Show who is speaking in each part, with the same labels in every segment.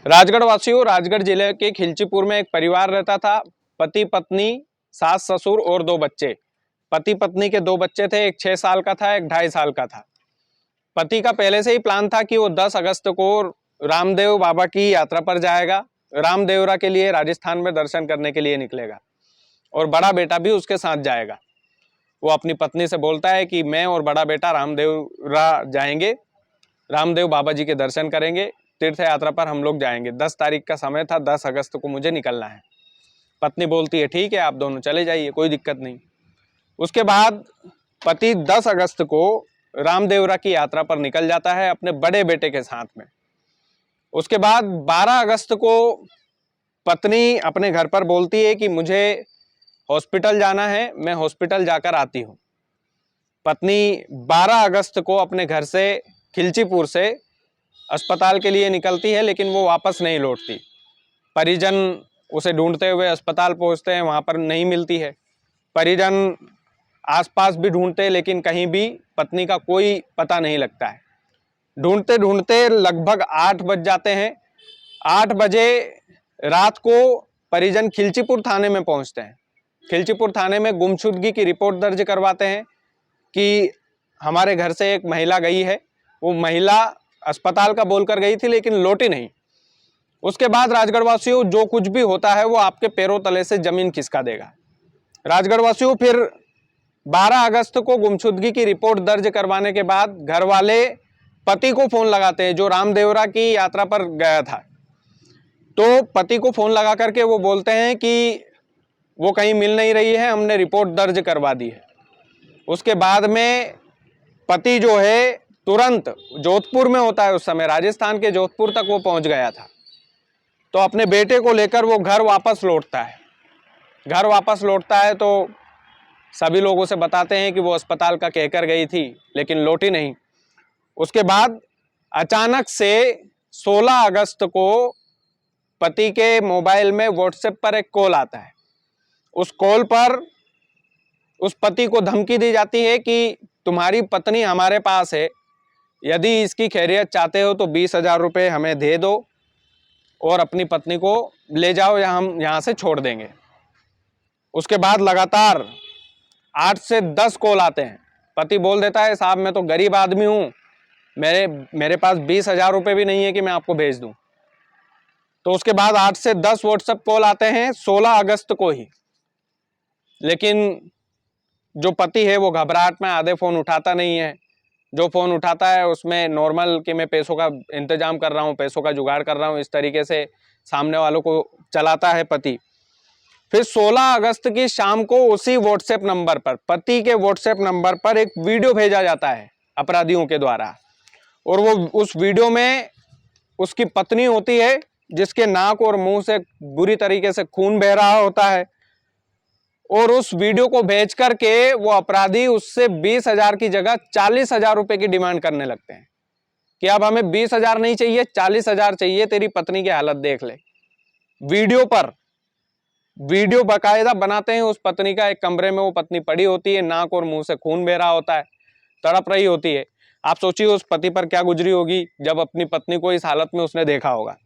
Speaker 1: राजगढ़ वासियों, राजगढ़ जिले के खिलचीपुर में एक परिवार रहता था। पति पत्नी, सास ससुर और 2 बच्चे। पति पत्नी के 2 बच्चे थे, एक 6 साल का था, एक 2.5 साल का था। पति का पहले से ही प्लान था कि वो 10 अगस्त को रामदेव बाबा की यात्रा पर जाएगा, रामदेवरा के लिए राजस्थान में दर्शन करने के लिए निकलेगा और बड़ा बेटा भी उसके साथ जाएगा। वो अपनी पत्नी से बोलता है कि मैं और बड़ा बेटा रामदेवरा जाएंगे, रामदेव बाबा जी के दर्शन करेंगे, तीर्थ यात्रा पर हम लोग जाएंगे। 10 तारीख का समय था, 10 अगस्त को मुझे निकलना है। पत्नी बोलती है ठीक है, आप दोनों चले जाइए, कोई दिक्कत नहीं। उसके बाद पति 10 अगस्त को रामदेवरा की यात्रा पर निकल जाता है अपने बड़े बेटे के साथ में। उसके बाद 12 अगस्त को पत्नी अपने घर पर बोलती है कि मुझे हॉस्पिटल जाना है, मैं हॉस्पिटल जाकर आती हूँ। पत्नी 12 अगस्त को अपने घर से, खिलचीपुर से अस्पताल के लिए निकलती है, लेकिन वो वापस नहीं लौटती। परिजन उसे ढूंढते हुए अस्पताल पहुंचते हैं, वहां पर नहीं मिलती है। परिजन आसपास भी ढूंढते, लेकिन कहीं भी पत्नी का कोई पता नहीं लगता है। ढूंढते ढूंढते लगभग 8 बज जाते हैं। 8 बजे रात को परिजन खिलचीपुर थाने में पहुंचते हैं। खिलचीपुर थाने में गुमशुदगी की रिपोर्ट दर्ज करवाते हैं कि हमारे घर से एक महिला गई है, वो महिला अस्पताल का बोलकर गई थी लेकिन लौटी नहीं। उसके बाद राजगढ़ वासियों, जो कुछ भी होता है वो आपके पैरों तले से जमीन खिसका देगा। राजगढ़ वासियों, फिर 12 अगस्त को गुमशुदगी की रिपोर्ट दर्ज करवाने के बाद घर वाले पति को फोन लगाते हैं, जो रामदेवरा की यात्रा पर गया था। तो पति को फोन लगा करके वो बोलते हैं कि वो कहीं मिल नहीं रही है, हमने रिपोर्ट दर्ज करवा दी है। उसके बाद में पति जो है तुरंत, जोधपुर में होता है उस समय, राजस्थान के जोधपुर तक वो पहुंच गया था। तो अपने बेटे को लेकर वो घर वापस लौटता है। घर वापस लौटता है तो सभी लोग उसे बताते हैं कि वो अस्पताल का कहकर गई थी लेकिन लौटी नहीं। उसके बाद अचानक से 16 अगस्त को पति के मोबाइल में व्हाट्सएप पर एक कॉल आता है। उस कॉल पर उस पति को धमकी दी जाती है कि तुम्हारी पत्नी हमारे पास है, यदि इसकी खैरियत चाहते हो तो 20,000 रुपये हमें दे दो और अपनी पत्नी को ले जाओ या हम यहाँ से छोड़ देंगे। उसके बाद लगातार 8 से 10 कॉल आते हैं। पति बोल देता है साहब मैं तो गरीब आदमी हूँ, मेरे पास 20,000 रुपये भी नहीं है कि मैं आपको भेज दूँ। तो उसके बाद 8 से 10 व्हाट्सएप कॉल आते हैं 16 अगस्त को ही। लेकिन जो पति है वो घबराहट में आधे फ़ोन उठाता नहीं है। जो फ़ोन उठाता है उसमें नॉर्मल कि मैं पैसों का इंतजाम कर रहा हूँ, पैसों का जुगाड़ कर रहा हूँ, इस तरीके से सामने वालों को चलाता है पति। फिर 16 अगस्त की शाम को उसी व्हाट्सएप नंबर पर, पति के व्हाट्सएप नंबर पर एक वीडियो भेजा जाता है अपराधियों के द्वारा। और वो उस वीडियो में उसकी पत्नी होती है जिसके नाक और मुंह से बुरी तरीके से खून बह रहा होता है। और उस वीडियो को भेज करके वो अपराधी उससे 20,000 की जगह 40,000 रुपए की डिमांड करने लगते हैं कि अब हमें 20,000 नहीं चाहिए, 40,000 चाहिए, तेरी पत्नी की हालत देख ले। वीडियो बाकायदा बनाते हैं उस पत्नी का। एक कमरे में वो पत्नी पड़ी होती है, नाक और मुंह से खून बह रहा होता है, तड़प रही होती है। आप सोचिए उस पति पर क्या गुजरी होगी जब अपनी पत्नी को इस हालत में उसने देखा होगा।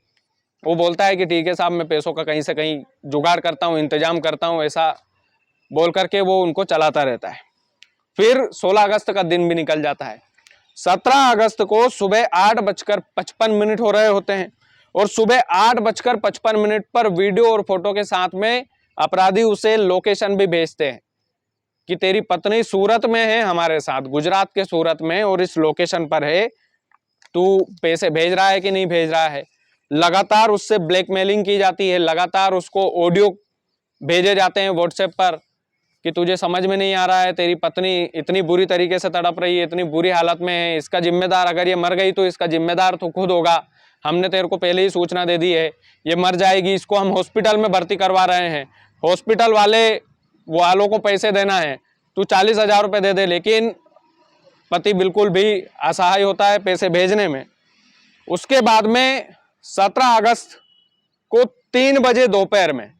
Speaker 1: वो बोलता है कि ठीक है साहब, मैं पैसों का कहीं से कहीं जुगाड़ करता हूँ, इंतजाम करता हूँ, ऐसा बोल करके वो उनको चलाता रहता है। फिर 16 अगस्त का दिन भी निकल जाता है। 17 अगस्त को सुबह 8:55 हो रहे होते हैं और सुबह 8:55 पर वीडियो और फोटो के साथ में अपराधी उसे लोकेशन भी भेजते हैं कि तेरी पत्नी सूरत में है हमारे साथ, गुजरात के सूरत में, और इस लोकेशन पर है, तू पैसे भेज रहा है कि नहीं भेज रहा है। लगातार उससे ब्लैकमेलिंग की जाती है, लगातार उसको ऑडियो भेजे जाते हैं व्हाट्सएप पर कि तुझे समझ में नहीं आ रहा है, तेरी पत्नी इतनी बुरी तरीके से तड़प रही है, इतनी बुरी हालत में है, इसका जिम्मेदार, अगर ये मर गई तो इसका जिम्मेदार तो खुद होगा, हमने तेरे को पहले ही सूचना दे दी है, ये मर जाएगी, इसको हम हॉस्पिटल में भर्ती करवा रहे हैं, हॉस्पिटल वालों को पैसे देना है, तू 40,000 रुपये दे दे। लेकिन पति बिल्कुल भी असहाय होता है पैसे भेजने में। उसके बाद में 17 अगस्त को 3 बजे दोपहर में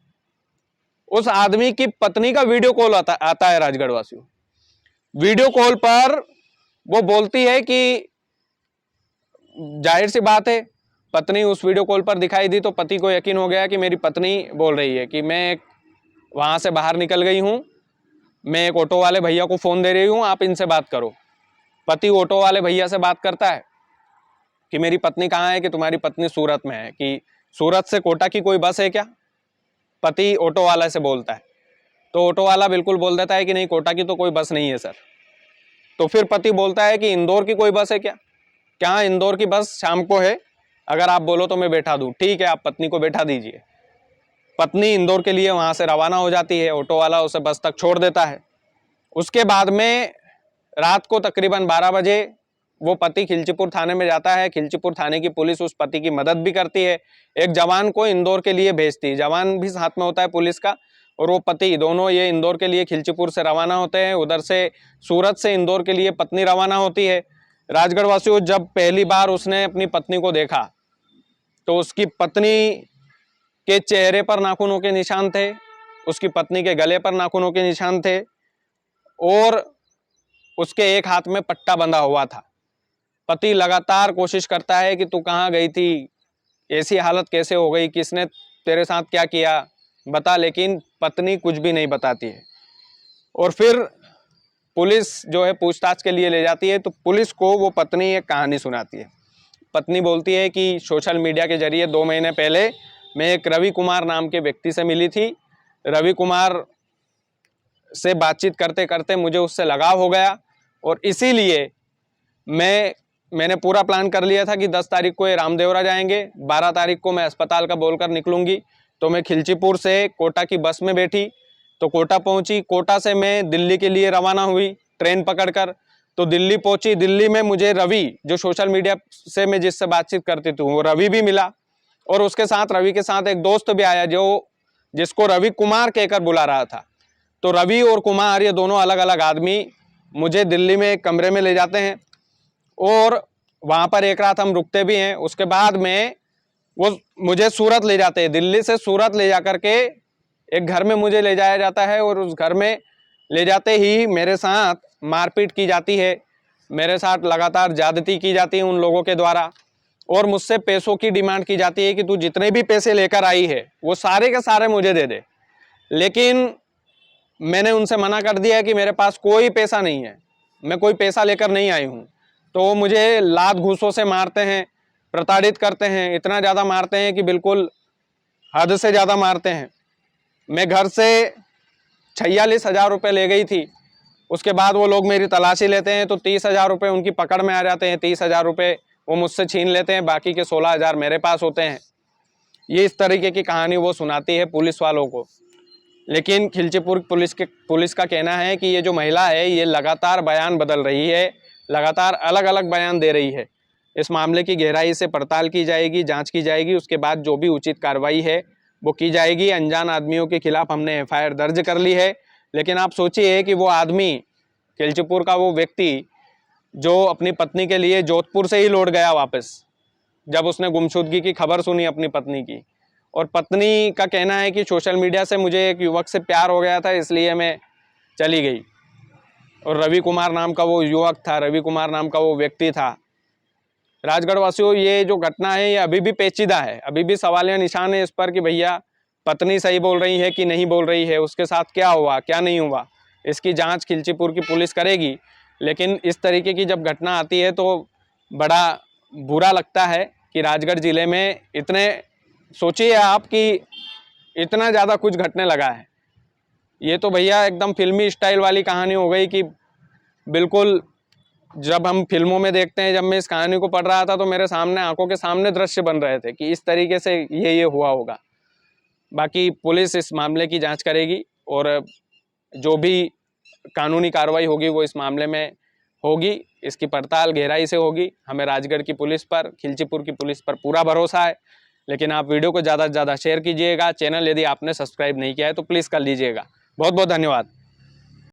Speaker 1: उस आदमी की पत्नी का वीडियो कॉल आता है राजगढ़ वासियों। वीडियो कॉल पर वो बोलती है कि जाहिर सी बात है पत्नी उस वीडियो कॉल पर दिखाई दी तो पति को यकीन हो गया कि मेरी पत्नी बोल रही है कि मैं वहाँ से बाहर निकल गई हूँ, मैं एक ऑटो वाले भैया को फ़ोन दे रही हूँ, आप इनसे बात करो। पति ऑटो वाले भैया से बात करता है कि मेरी पत्नी कहाँ है, कि तुम्हारी पत्नी सूरत में है, कि सूरत से कोटा की कोई बस है क्या। पति ऑटो वाला से बोलता है तो ऑटो वाला बिल्कुल बोल देता है कि नहीं, कोटा की तो कोई बस नहीं है सर। तो फिर पति बोलता है कि इंदौर की कोई बस है क्या। क्या इंदौर की बस शाम को है, अगर आप बोलो तो मैं बैठा दूँ। ठीक है, आप पत्नी को बैठा दीजिए। पत्नी इंदौर के लिए वहाँ से रवाना हो जाती है, ऑटो वाला उसे बस तक छोड़ देता है। उसके बाद में रात को तकरीबन 12 बजे वो पति खिलचीपुर थाने में जाता है। खिलचीपुर थाने की पुलिस उस पति की मदद भी करती है, एक जवान को इंदौर के लिए भेजती है, जवान भी साथ में होता है पुलिस का, और वो पति दोनों ये इंदौर के लिए खिलचीपुर से रवाना होते हैं। उधर से सूरत से इंदौर के लिए पत्नी रवाना होती है। राजगढ़ वासियों, जब पहली बार उसने अपनी पत्नी को देखा तो उसकी पत्नी के चेहरे पर नाखूनों के निशान थे, उसकी पत्नी के गले पर नाखूनों के निशान थे, और उसके एक हाथ में पट्टा बंधा हुआ था। पति लगातार कोशिश करता है कि तू कहाँ गई थी, ऐसी हालत कैसे हो गई, किसने तेरे साथ क्या किया, बता, लेकिन पत्नी कुछ भी नहीं बताती है। और फिर पुलिस जो है पूछताछ के लिए ले जाती है, तो पुलिस को वो पत्नी एक कहानी सुनाती है। पत्नी बोलती है कि सोशल मीडिया के जरिए 2 महीने पहले मैं एक रवि कुमार नाम के व्यक्ति से मिली थी। रवि कुमार से बातचीत करते करते मुझे उससे लगाव हो गया, और इसीलिए मैंने पूरा प्लान कर लिया था कि 10 तारीख को ये रामदेवरा जाएंगे, 12 तारीख को मैं अस्पताल का बोलकर निकलूंगी। तो मैं खिलचीपुर से कोटा की बस में बैठी तो कोटा पहुंची, कोटा से मैं दिल्ली के लिए रवाना हुई ट्रेन पकड़कर। तो दिल्ली पहुंची, दिल्ली में मुझे रवि, जो सोशल मीडिया से मैं जिससे बातचीत करती थी, वो रवि भी मिला, और उसके साथ रवि के साथ एक दोस्त भी आया जिसको रवि कुमार कहकर बुला रहा था। तो रवि और कुमार, ये दोनों अलग अलग आदमी मुझे दिल्ली में एक कमरे में ले जाते हैं, और वहाँ पर एक रात हम रुकते भी हैं। उसके बाद में वो मुझे सूरत ले जाते हैं, दिल्ली से सूरत ले जाकर के एक घर में मुझे ले जाया जाता है, और उस घर में ले जाते ही मेरे साथ मारपीट की जाती है, मेरे साथ लगातार ज्यादती की जाती है उन लोगों के द्वारा, और मुझसे पैसों की डिमांड की जाती है कि तू जितने भी पैसे लेकर आई है वो सारे के सारे मुझे दे दे। लेकिन मैंने उनसे मना कर दिया है कि मेरे पास कोई पैसा नहीं है, मैं कोई पैसा लेकर नहीं आई हूँ। तो वो मुझे लात घूंसों से मारते हैं, प्रताड़ित करते हैं, इतना ज़्यादा मारते हैं कि बिल्कुल हद से ज़्यादा मारते हैं। मैं घर से 46,000 रुपये ले गई थी, उसके बाद वो लोग मेरी तलाशी लेते हैं तो 30,000 रुपये उनकी पकड़ में आ जाते हैं। 30,000 रुपये वो मुझसे छीन लेते हैं, बाकी के 16,000 मेरे पास होते हैं। ये इस तरीके की कहानी वो सुनाती है पुलिस वालों को। लेकिन खिलचीपुर पुलिस का कहना है कि ये जो महिला है ये लगातार बयान बदल रही है, लगातार अलग अलग बयान दे रही है। इस मामले की गहराई से पड़ताल की जाएगी, जांच की जाएगी, उसके बाद जो भी उचित कार्रवाई है वो की जाएगी। अनजान आदमियों के खिलाफ हमने FIR दर्ज कर ली है। लेकिन आप सोचिए कि वो आदमी, खिलचीपुर का वो व्यक्ति जो अपनी पत्नी के लिए जोधपुर से ही लौट गया वापस, जब उसने गुमशुदगी की खबर सुनी अपनी पत्नी की, और पत्नी का कहना है कि सोशल मीडिया से मुझे एक युवक से प्यार हो गया था इसलिए मैं चली गई। और रवि कुमार नाम का वो युवक था, रवि कुमार नाम का वो व्यक्ति था। राजगढ़ वासियों, ये जो घटना है ये अभी भी पेचीदा है, अभी भी सवालिया निशान है इस पर कि भैया पत्नी सही बोल रही है कि नहीं बोल रही है, उसके साथ क्या हुआ क्या नहीं हुआ, इसकी जांच खिलचीपुर की पुलिस करेगी। लेकिन इस तरीके की जब घटना आती है तो बड़ा बुरा लगता है कि राजगढ़ ज़िले में इतने, सोचिए आप कि इतना ज़्यादा कुछ घटने लगा है। ये तो भैया एकदम फिल्मी स्टाइल वाली कहानी हो गई कि बिल्कुल जब हम फिल्मों में देखते हैं, जब मैं इस कहानी को पढ़ रहा था तो मेरे सामने, आंखों के सामने दृश्य बन रहे थे कि इस तरीके से ये हुआ होगा। बाकी पुलिस इस मामले की जांच करेगी और जो भी कानूनी कार्रवाई होगी वो इस मामले में होगी, इसकी पड़ताल गहराई से होगी। हमें राजगढ़ की पुलिस पर, खिलचीपुर की पुलिस पर पूरा भरोसा है। लेकिन आप वीडियो को ज़्यादा से ज़्यादा शेयर कीजिएगा। चैनल यदि आपने सब्सक्राइब नहीं किया है तो प्लीज़ कर लीजिएगा। बहुत बहुत धन्यवाद।